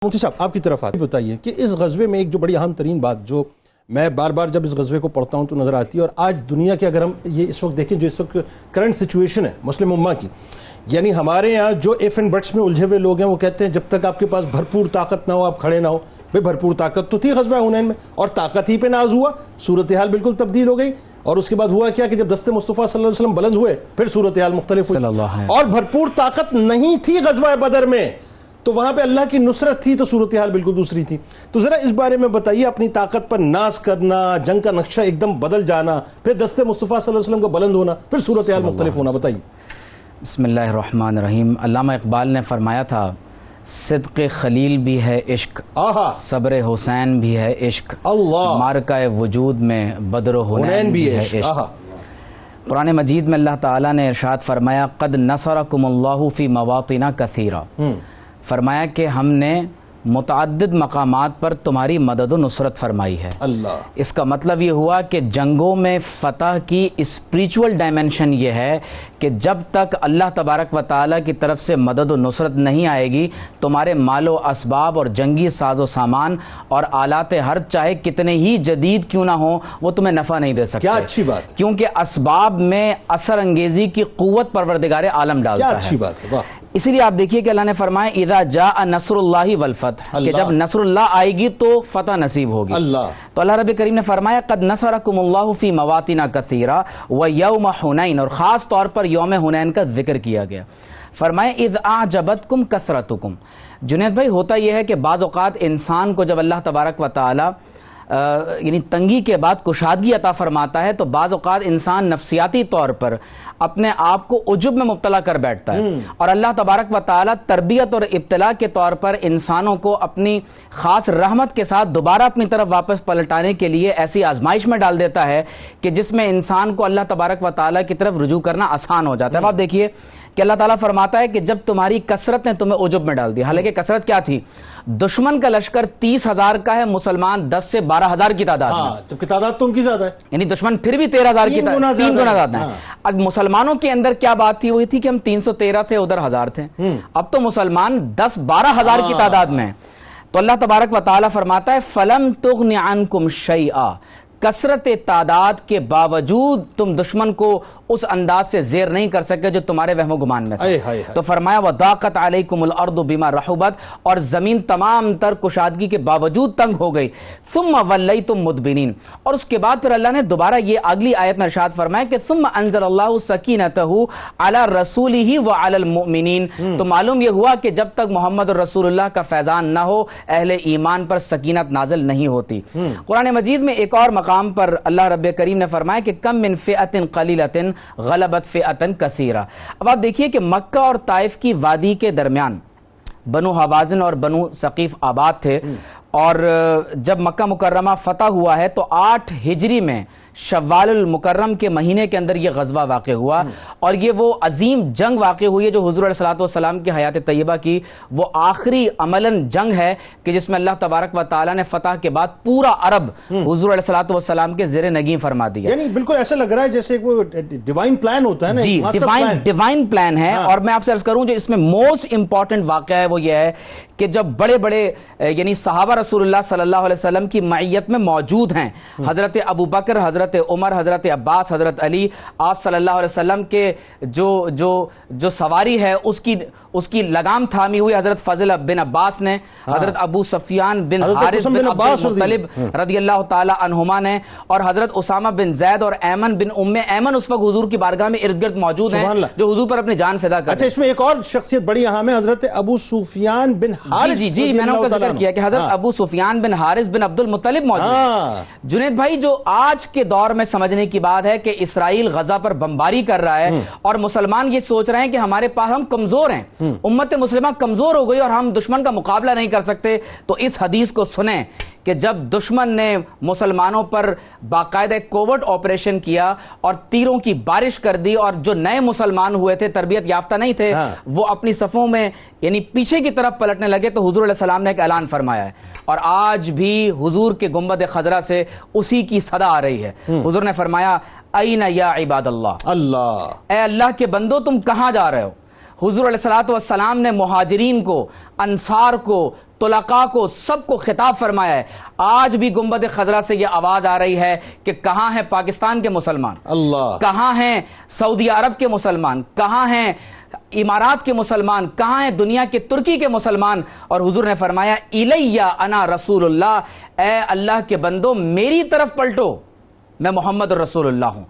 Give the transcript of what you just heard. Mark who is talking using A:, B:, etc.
A: مفتی صاحب آپ کی طرف آتے بتائیے کہ اس غزوے میں ایک جو بڑی اہم ترین بات جو میں بار بار جب اس غزوے کو پڑھتا ہوں تو نظر آتی ہے، اور آج دنیا کے اگر ہم یہ اس وقت دیکھیں جو اس وقت کرنٹ سچویشن ہے مسلم امہ کی، یعنی ہمارے ہاں جو ایف اینڈ بٹس میں الجھے ہوئے لوگ ہیں وہ کہتے ہیں جب تک آپ کے پاس بھرپور طاقت نہ ہو آپ کھڑے نہ ہو۔ بھئی بھرپور طاقت تو تھی غزوہ حنین میں، اور طاقت ہی پہ ناز ہوا، صورتحال بالکل تبدیل ہو گئی، اور اس کے بعد ہوا کیا کہ جب دست مصطفیٰ صلی اللہ علیہ وسلم بلند ہوئے پھر صورتحال مختلف ہوئی، اور بھرپور طاقت نہیں تھی غزوہ بدر میں تو وہاں پہ اللہ کی نصرت تھی تو صورتحال بالکل دوسری تھی۔ تو ذرا اس بارے میں بتائیے، اپنی طاقت پر ناز کرنا، جنگ کا نقشہ ایک دم بدل جانا، پھر دست مصطفیٰ صلی اللہ علیہ وسلم کا بلند ہونا، پھر صورتحال مختلف ہونا، بتائیے۔
B: بسم اللہ الرحمن الرحیم۔ علامہ اقبال نے فرمایا تھا صدق خلیل بھی ہے عشق، صبر حسین بھی ہے عشق، معرکہ وجود میں بدر و حنین بھی ہے عشق۔ قرآن مجید میں اللہ تعالیٰ نے ارشاد فرمایا قد نصرکم اللہ فی مواطن کثیرہ، فرمایا کہ ہم نے متعدد مقامات پر تمہاری مدد و نصرت فرمائی ہے۔ اس کا مطلب یہ ہوا کہ جنگوں میں فتح کی اسپریچول ڈائمنشن یہ ہے کہ جب تک اللہ تبارک و تعالیٰ کی طرف سے مدد و نصرت نہیں آئے گی، تمہارے مال و اسباب اور جنگی ساز و سامان اور آلات حرب چاہے کتنے ہی جدید کیوں نہ ہوں وہ تمہیں نفع نہیں دے سکتے۔
A: کیا اچھی بات،
B: کیونکہ اسباب میں اثر انگیزی کی قوت پروردگار عالم ڈالتا ہے۔
A: کیا اچھی بات ہے، واہ۔
B: اسی لیے آپ دیکھیے کہ اللہ نے فرمایا اذا جاء نصر اللہ والفتح، کہ جب نصر اللہ آئے گی تو فتح نصیب ہوگی۔ تو اللہ رب کریم نے فرمایا قد نصرکم اللہ فی مواطن کثیرہ ویوم حنین، اور خاص طور پر یوم حنین کا ذکر کیا گیا۔ فرمایا اذ اعجبتکم کثرتکم۔ جنید بھائی، ہوتا یہ ہے کہ بعض اوقات انسان کو جب اللہ تبارک و تعالی یعنی تنگی کے بعد کشادگی عطا فرماتا ہے تو بعض اوقات انسان نفسیاتی طور پر اپنے آپ کو عجب میں مبتلا کر بیٹھتا ہے، اور اللہ تبارک و تعالی تربیت اور ابتلا کے طور پر انسانوں کو اپنی خاص رحمت کے ساتھ دوبارہ اپنی طرف واپس پلٹانے کے لیے ایسی آزمائش میں ڈال دیتا ہے کہ جس میں انسان کو اللہ تبارک و تعالی کی طرف رجوع کرنا آسان ہو جاتا ہے۔ اب آپ دیکھیے کہ اللہ تعالیٰ فرماتا ہے کہ جب تمہاری کثرت نے تمہیں عجب میں ڈال دیا، حالانکہ کثرت کیا تھی؟ دشمن کا لشکر 30,000 کا ہے، مسلمان 10 سے 12,000 کی تعداد میں،
A: جبکہ تعداد تو ان کی زیادہ ہے،
B: یعنی دشمن پھر بھی 13,000 کی تعداد، 3 گنا زیادہ ہے۔ اب مسلمانوں کے اندر کیا بات تھی؟ وہی تھی کہ ہم 313 تھے، ادھر 1000 تھے، اب تو مسلمان 10-12,000 کی تعداد میں۔ تو اللہ تبارک و تعالیٰ فرماتا ہے فَلَمْ تُغْنِ عَنْكُمْ شَيْئًا، کثرت تعداد کے باوجود تم دشمن کو اس انداز سے زیر نہیں کر سکے جو تمہارے وہم و گمان میں تھا۔ تو فرمایا وَضَاقَتْ عَلَيْكُمُ الْأَرْضُ بِمَا رَحُبَتْ، اور زمین تمام تر کشادگی کے باوجود تنگ ہو گئی۔ ثُمَّ وَلَّيْتُمْ مُدْبِرِينَ، اور اس کے بعد پھر اللہ نے دوبارہ یہ اگلی آیت میں ارشاد فرمایا کہ ثُمَّ أَنزَلَ اللَّهُ سَكِينَتَهُ عَلَى رَسُولِهِ وَعَلَى الْمُؤْمِنِينَ۔ تو معلوم یہ ہوا کہ جب تک محمد رسول اللہ کا فیضان نہ ہو اہل ایمان پر سکینت نازل نہیں ہوتی۔ قرآن مجید میں ایک اور مقام پر اللہ رب کریم نے فرمایا کہ کم من فئۃ قلیلۃ غلبت فئۃ کثیرہ۔ اب آپ دیکھیے کہ مکہ اور طائف کی وادی کے درمیان بنو حوازن اور بنو ثقیف آباد تھے، اور جب مکہ مکرمہ فتح ہوا ہے تو 8 ہجری میں شوال المکرم کے مہینے کے اندر یہ غزوہ واقع ہوا، اور یہ وہ عظیم جنگ واقع ہوئی ہے جو حضور علیہ الصلوۃ والسلام کی حیات طیبہ کی وہ آخری عملاً جنگ ہے کہ جس میں اللہ تبارک و تعالیٰ نے فتح کے بعد پورا عرب حضور علیہ الصلوۃ والسلام کے زیر نگین فرما دیا۔
A: یعنی بالکل ایسا لگ رہا ہے جیسے وہ ڈیوائن پلان ہوتا ہے نا۔
B: جی، ڈیوائن پلان ہے۔ اور میں آپ سے عرض کروں جو اس میں موسٹ امپورٹنٹ واقعہ ہے وہ یہ ہے کہ جب بڑے بڑے یعنی صحابہ رسول اللہ صلی اللہ علیہ وسلم کی معیت میں موجود ہیں، حضرت ابوبکر، حضرت عمر، حضرت عباس، حضرت علی، آپ صلی اللہ علیہ وسلم کے جو سواری ہے اس کی لگام تھامی ہوئی حضرت فضل بن عباس نے، حضرت ابو سفیان بن حارث بن عبد المطلب رضی اللہ تعالی عنہما نے، اور حضرت اسامہ بن زید اور ایمن بن ام ایمن اس وقت حضور کی بارگاہ میں ارد گرد موجود ہیں جو حضور پر اپنی جان فدا کر۔
A: اچھا، اس میں ایک اور شخصیت بڑی اہم ہے، حضرت ابو سفیان بن حارث۔
B: جی میں نے ان کا ذکر کیا کہ حضرت ابو سفیان بن حارث بن عبد المطلب موجود۔ جنید بھائی، جو آج کے دور میں سمجھنے کی بات ہے کہ اسرائیل غزہ پر بمباری کر رہا ہے اور مسلمان یہ سوچ رہے ہیں کہ ہمارے پاس ہم کمزور ہیں، امت مسلمہ کمزور ہو گئی اور ہم دشمن کا مقابلہ نہیں کر سکتے، تو اس حدیث کو سنیں کہ جب دشمن نے مسلمانوں پر باقاعدہ کوورٹ آپریشن کیا اور تیروں کی بارش کر دی، اور جو نئے مسلمان ہوئے تھے تربیت یافتہ نہیں تھے وہ اپنی صفوں میں یعنی پیچھے کی طرف پلٹنے لگے، تو حضور علیہ السلام نے ایک اعلان فرمایا ہے، اور آج بھی حضور کے گنبد خضرا سے اسی کی صدا آ رہی ہے۔ حضور نے فرمایا این یا عباد اللہ، اے اللہ کے بندو تم کہاں جا رہے ہو؟ حضور علیہ الصلوۃ والسلام نے مہاجرین کو، انصار کو طلقاء کو سب کو خطاب فرمایا ہے. آج بھی گنبد خضرا سے یہ آواز آ رہی ہے کہ کہاں ہیں پاکستان کے مسلمان,
A: اللہ,
B: کہاں ہیں سعودی عرب کے مسلمان, کہاں ہیں امارات کے مسلمان, کہاں ہیں دنیا کے ترکی کے مسلمان. اور حضور نے فرمایا الیہ انا رسول اللہ, اے اللہ کے بندو میری طرف پلٹو, میں محمد رسول اللہ ہوں.